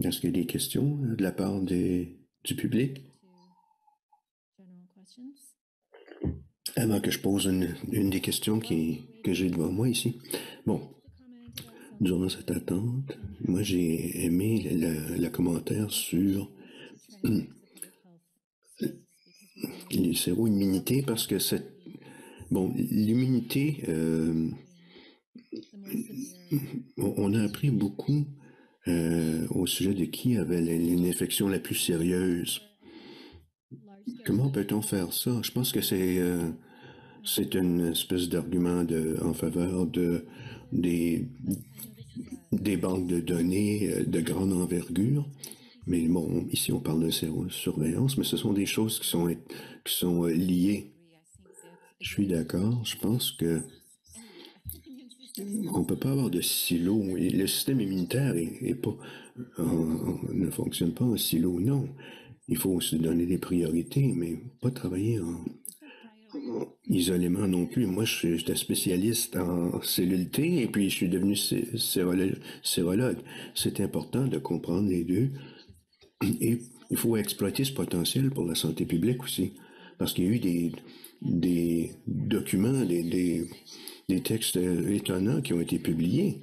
Est-ce qu'il y a des questions de la part du public? Avant que je pose une des questions que j'ai devant moi ici. Bon, durant cette attente, moi j'ai aimé le commentaire sur les séro-immunités parce que l'immunité, on a appris beaucoup au sujet de qui avait l'infection la plus sérieuse. Comment peut-on faire ça? Je pense que c'est une espèce d'argument en faveur des des banques de données de grande envergure. Mais bon, ici on parle de surveillance, mais ce sont des choses qui sont liées. Je suis d'accord. Je pense que on ne peut pas avoir de silo. Et le système immunitaire ne fonctionne pas en silo, non. Il faut se donner des priorités, mais pas travailler en isolément non plus. Moi, j'étais spécialiste en cellule T et puis je suis devenu sérologue. C'est important de comprendre les deux et il faut exploiter ce potentiel pour la santé publique aussi. Parce qu'il y a eu des documents, des textes étonnants qui ont été publiés.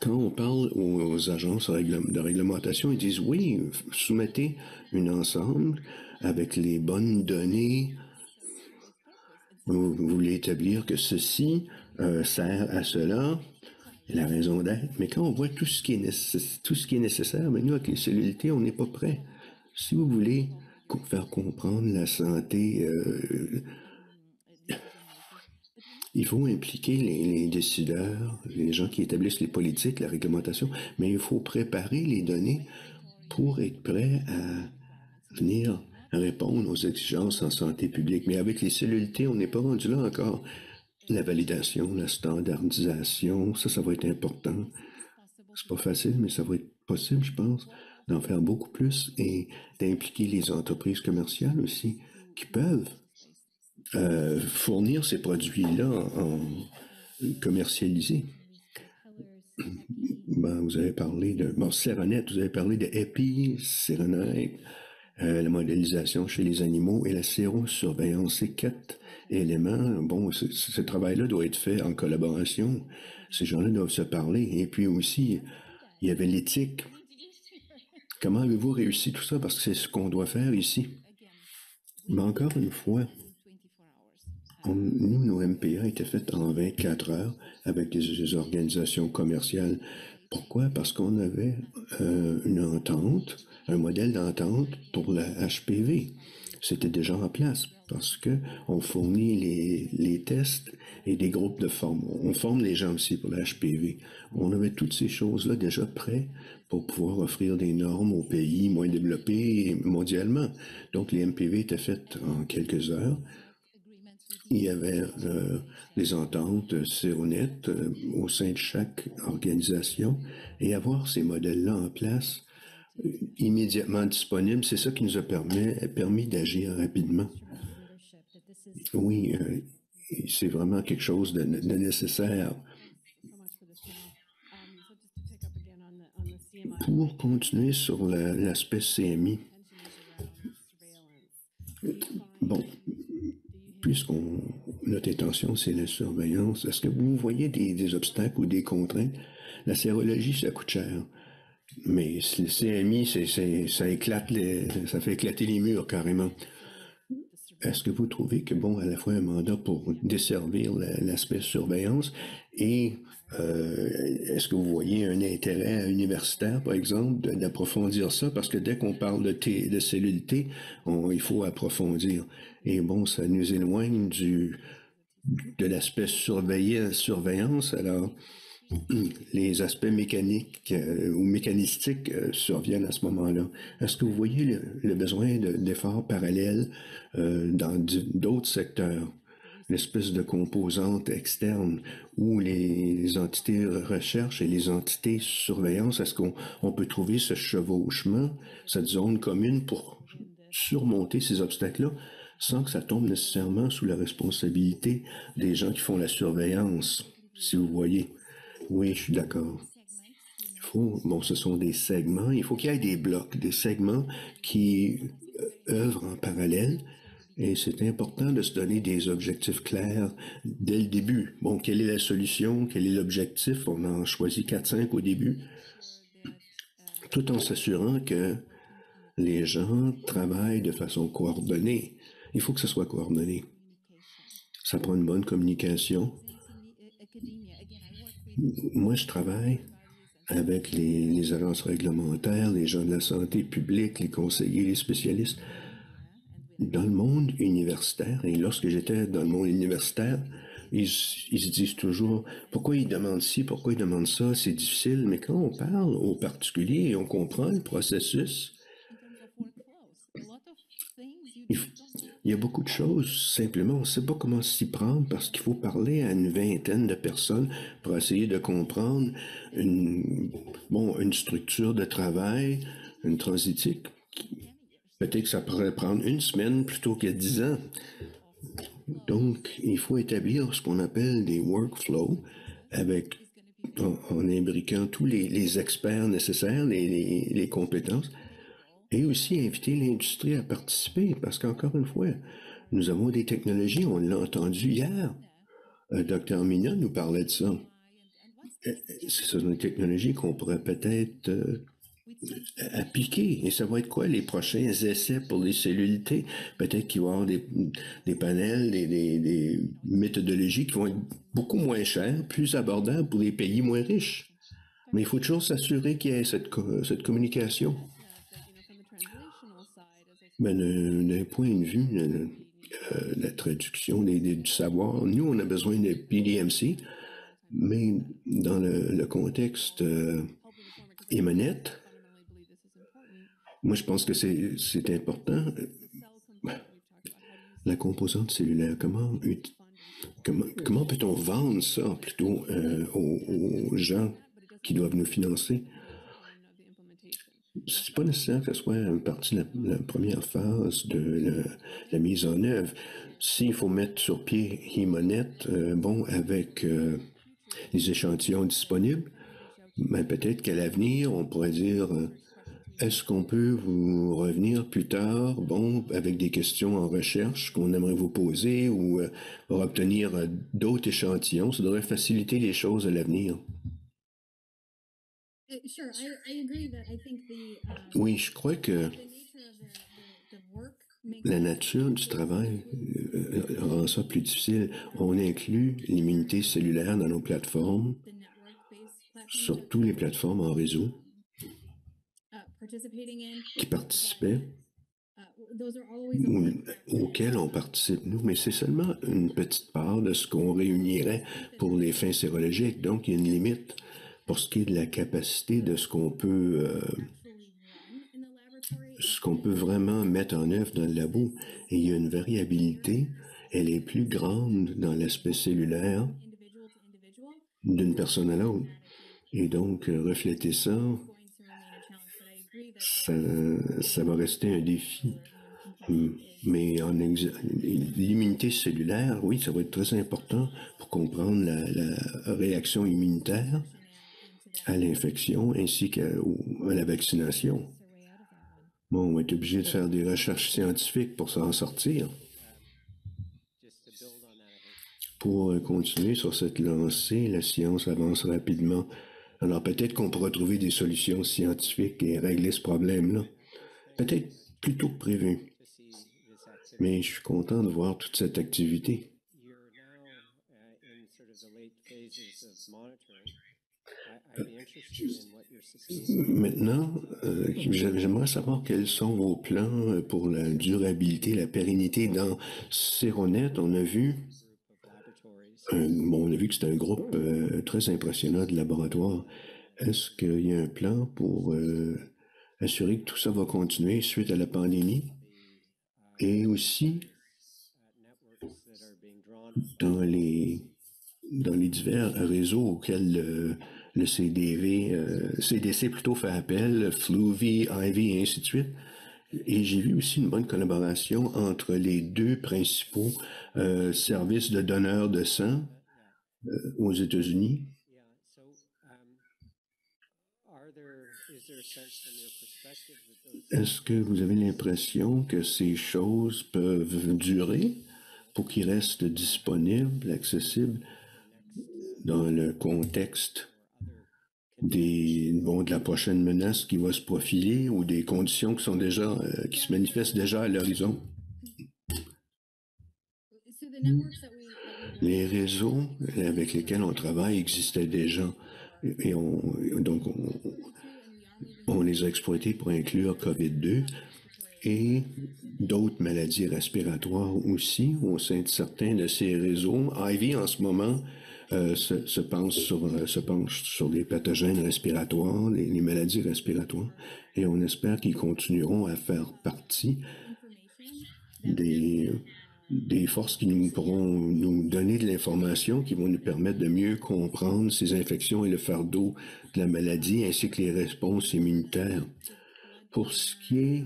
Quand on parle aux agences de réglementation, ils disent oui, soumettez un ensemble avec les bonnes données. Vous voulez établir que ceci sert à cela, la raison d'être. Mais quand on voit tout ce qui est nécessaire, ben nous, avec les cellules T, on n'est pas prêt. Si vous voulez faire comprendre la santé, il faut impliquer les décideurs, les gens qui établissent les politiques, la réglementation, mais il faut préparer les données pour être prêt à venir répondre aux exigences en santé publique. Mais avec les cellules T, on n'est pas rendu là encore. La validation, la standardisation, ça va être important. C'est pas facile, mais ça va être possible, je pense, d'en faire beaucoup plus et d'impliquer les entreprises commerciales aussi, qui peuvent fournir ces produits-là en commercialisés. Ben, vous avez parlé de Seronet, vous avez parlé de EPI, Seronet, la modélisation chez les animaux et la sérosurveillance. Ces 4 éléments, bon, ce travail-là doit être fait en collaboration. Ces gens-là doivent se parler. Et puis aussi, il y avait l'éthique. Comment avez-vous réussi tout ça? Parce que c'est ce qu'on doit faire ici. Mais encore une fois, nous, nos MPA étaient faits en 24 heures avec des organisations commerciales. Pourquoi? Parce qu'on avait une entente, un modèle d'entente pour la HPV. C'était déjà en place parce que on fournit les tests et des groupes de forme. On forme les gens aussi pour la HPV. On avait toutes ces choses-là déjà prêtes pour pouvoir offrir des normes aux pays moins développés mondialement. Donc les MPV étaient faits en quelques heures. Il y avait des ententes Seronet au sein de chaque organisation et avoir ces modèles-là en place immédiatement disponibles, c'est ça qui nous a permis d'agir rapidement. Oui, c'est vraiment quelque chose de nécessaire. Pour continuer sur l'aspect CMI, bon, notre intention, c'est la surveillance. Est-ce que vous voyez des obstacles ou des contraintes? La sérologie, ça coûte cher. Mais le CMI, ça fait éclater les murs carrément. Est-ce que vous trouvez que, bon, à la fois un mandat pour desservir l'aspect surveillance et est-ce que vous voyez un intérêt universitaire, par exemple, d'approfondir ça? Parce que dès qu'on parle de cellules T, il faut approfondir. Et bon, ça nous éloigne de l'aspect surveillance. Alors, les aspects mécaniques ou mécanistiques surviennent à ce moment-là. Est-ce que vous voyez le besoin d'efforts parallèles dans d'autres secteurs? L'espèce de composante externe où les entités recherche et les entités surveillance, est-ce qu'on peut trouver ce chevauchement, cette zone commune pour surmonter ces obstacles-là sans que ça tombe nécessairement sous la responsabilité des gens qui font la surveillance, si vous voyez? Oui, je suis d'accord. Ce sont des segments, il faut qu'il y ait des blocs, des segments qui œuvrent en parallèle. Et c'est important de se donner des objectifs clairs dès le début. Bon, quelle est la solution? Quel est l'objectif? On en choisit 4-5 au début, tout en s'assurant que les gens travaillent de façon coordonnée. Il faut que ce soit coordonné. Ça prend une bonne communication. Moi, je travaille avec les agences réglementaires, les gens de la santé publique, les conseillers, les spécialistes. Dans le monde universitaire, et lorsque j'étais dans le monde universitaire, ils se disent toujours pourquoi ils demandent ci, pourquoi ils demandent ça, c'est difficile. Mais quand on parle aux particuliers et on comprend le processus, il, il y a beaucoup de choses. Simplement, on ne sait pas comment s'y prendre parce qu'il faut parler à une vingtaine de personnes pour essayer de comprendre une structure de travail, une transitique. Peut-être que ça pourrait prendre une semaine plutôt que 10 ans. Donc, il faut établir ce qu'on appelle des workflows en imbriquant tous les experts nécessaires, les compétences, et aussi inviter l'industrie à participer, parce qu'encore une fois, nous avons des technologies, on l'a entendu hier, Dr. Mina nous parlait de ça. Ce sont des technologies qu'on pourrait peut-être appliquer. Et ça va être quoi les prochains essais pour les cellules T? Peut-être qu'il va y avoir des panels, des méthodologies qui vont être beaucoup moins chères, plus abordables pour les pays moins riches. Mais il faut toujours s'assurer qu'il y ait cette communication. D'un point de vue de la traduction du savoir, nous, on a besoin de PDMC, mais dans le contexte Emonet, moi, je pense que c'est important. La composante cellulaire, comment peut-on vendre ça plutôt aux gens qui doivent nous financer? C'est pas nécessaire que ce soit une partie de la première phase de la mise en œuvre. S'il faut mettre sur pied Emonet, avec les échantillons disponibles, peut-être qu'à l'avenir, on pourrait dire est-ce qu'on peut vous revenir plus tard, avec des questions en recherche qu'on aimerait vous poser ou pour obtenir d'autres échantillons? Ça devrait faciliter les choses à l'avenir. Oui, je crois que la nature du travail rend ça plus difficile. On inclut l'immunité cellulaire dans nos plateformes, surtout les plateformes en réseau qui participaient, auxquelles on participe nous, mais c'est seulement une petite part de ce qu'on réunirait pour les fins sérologiques. Donc, il y a une limite pour ce qui est de la capacité de ce qu'on peut vraiment mettre en œuvre dans le labo. Et il y a une variabilité, elle est plus grande dans l'aspect cellulaire d'une personne à l'autre. Et donc, refléter ça va rester un défi. Mais l'immunité cellulaire, oui, ça va être très important pour comprendre la réaction immunitaire à l'infection ainsi qu'à la vaccination. On va être obligé de faire des recherches scientifiques pour s'en sortir. Pour continuer sur cette lancée, la science avance rapidement. Alors peut-être qu'on pourra trouver des solutions scientifiques et régler ce problème-là. Peut-être plus tôt que prévu. Mais je suis content de voir toute cette activité. Maintenant, j'aimerais savoir quels sont vos plans pour la durabilité, la pérennité. Dans Seronet, on a vu que c'est un groupe très impressionnant de laboratoire. Est-ce qu'il y a un plan pour assurer que tout ça va continuer suite à la pandémie? Et aussi, dans les divers réseaux auxquels le CDC plutôt fait appel, Fluvy, Ivy et ainsi de suite. Et j'ai vu aussi une bonne collaboration entre les deux principaux services de donneurs de sang aux États-Unis. Est-ce que vous avez l'impression que ces choses peuvent durer pour qu'ils restent disponibles, accessibles dans le contexte de la prochaine menace qui va se profiler ou des conditions qui sont déjà qui se manifestent déjà à l'horizon? Les réseaux avec lesquels on travaille existaient déjà et on les a exploités pour inclure COVID-2 et d'autres maladies respiratoires aussi au sein de certains de ces réseaux. Ivy, en ce moment, se penche sur les pathogènes respiratoires, les maladies respiratoires, et on espère qu'ils continueront à faire partie des forces qui nous pourront nous donner de l'information, qui vont nous permettre de mieux comprendre ces infections et le fardeau de la maladie, ainsi que les réponses immunitaires. Pour ce qui est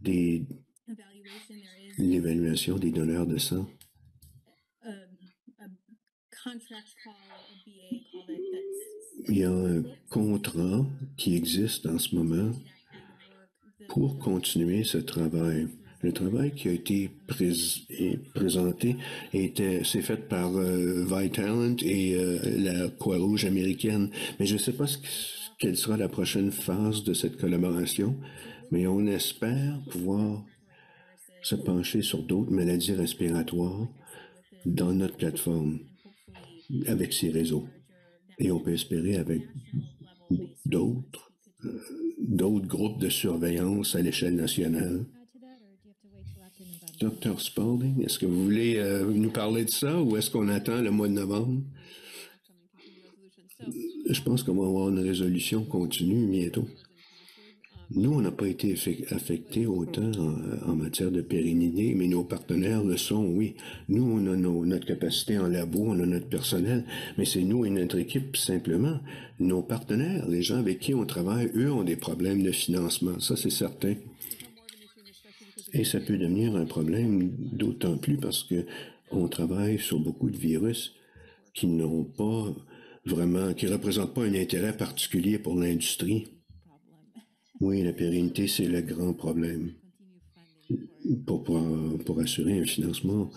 de l'évaluation des donneurs de sang, il y a un contrat qui existe en ce moment pour continuer ce travail. Le travail qui a été présenté c'est fait par Vitalant et la Croix-Rouge américaine. Mais je ne sais pas quelle sera la prochaine phase de cette collaboration, mais on espère pouvoir se pencher sur d'autres maladies respiratoires dans notre plateforme avec ces réseaux. Et on peut espérer avec d'autres groupes de surveillance à l'échelle nationale. Dr. Spalding, est-ce que vous voulez nous parler de ça ou est-ce qu'on attend le mois de novembre? Je pense qu'on va avoir une résolution continue bientôt. Nous, on n'a pas été affectés autant en matière de pérennité, mais nos partenaires le sont, oui. Nous, on a notre capacité en labo, on a notre personnel, mais c'est nous et notre équipe, simplement. Nos partenaires, les gens avec qui on travaille, eux, ont des problèmes de financement, ça c'est certain. Et ça peut devenir un problème d'autant plus parce que on travaille sur beaucoup de virus qui n'ont pas vraiment, qui ne représentent pas un intérêt particulier pour l'industrie. Oui, la pérennité, c'est le grand problème pour assurer un financement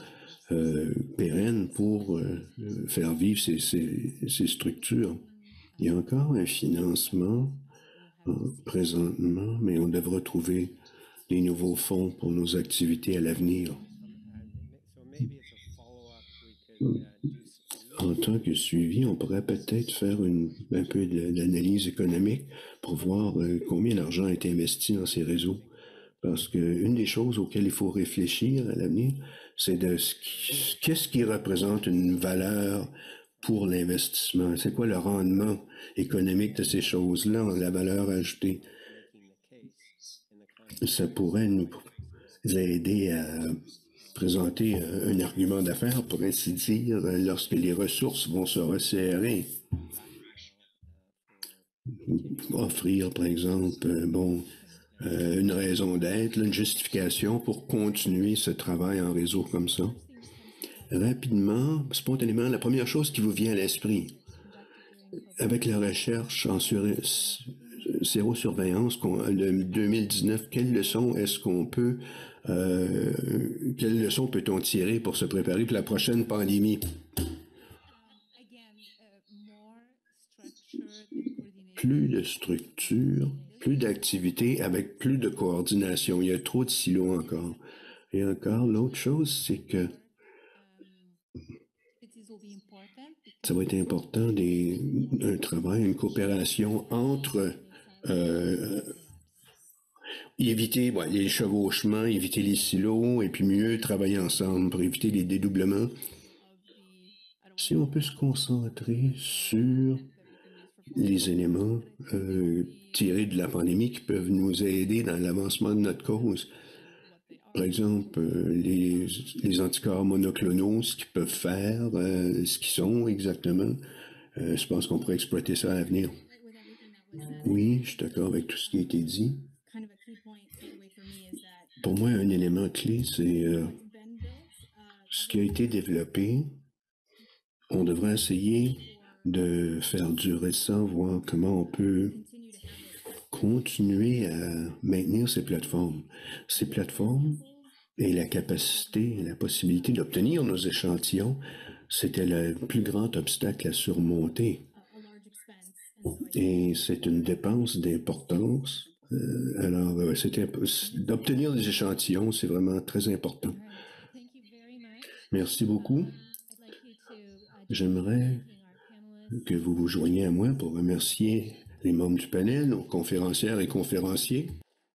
pérenne pour faire vivre ces structures. Il y a encore un financement présentement, mais on devra trouver des nouveaux fonds pour nos activités à l'avenir. En tant que suivi, on pourrait peut-être faire un peu d'analyse économique pour voir combien d'argent est investi dans ces réseaux. Parce qu'une des choses auxquelles il faut réfléchir à l'avenir, c'est qu'est-ce qui représente une valeur pour l'investissement? C'est quoi le rendement économique de ces choses-là, la valeur ajoutée? Ça pourrait nous aider à présenter un argument d'affaires, pour ainsi dire, lorsque les ressources vont se resserrer. Offrir, par exemple, une raison d'être, une justification pour continuer ce travail en réseau comme ça. Rapidement, spontanément, la première chose qui vous vient à l'esprit, avec la recherche en sérosurveillance de 2019, quelles leçons quelles leçons peut-on tirer pour se préparer pour la prochaine pandémie? Plus de structure, plus d'activité avec plus de coordination. Il y a trop de silos encore. Et encore, l'autre chose, c'est que ça va être important un travail, une coopération entre éviter les chevauchements, éviter les silos et puis mieux travailler ensemble pour éviter les dédoublements. Si on peut se concentrer sur les éléments tirés de la pandémie qui peuvent nous aider dans l'avancement de notre cause. Par exemple, les anticorps monoclonaux, ce qu'ils peuvent faire, ce qu'ils sont exactement. Je pense qu'on pourrait exploiter ça à l'avenir. Oui, je suis d'accord avec tout ce qui a été dit. Pour moi, un élément clé, c'est ce qui a été développé. On devrait essayer de faire durer ça, voir comment on peut continuer à maintenir ces plateformes. Ces plateformes et la capacité et la possibilité d'obtenir nos échantillons, c'était le plus grand obstacle à surmonter. Et c'est une dépense d'importance. Alors, d'obtenir des échantillons, c'est vraiment très important. Merci beaucoup. J'aimerais que vous vous joigniez à moi pour remercier les membres du panel, nos conférencières et conférenciers.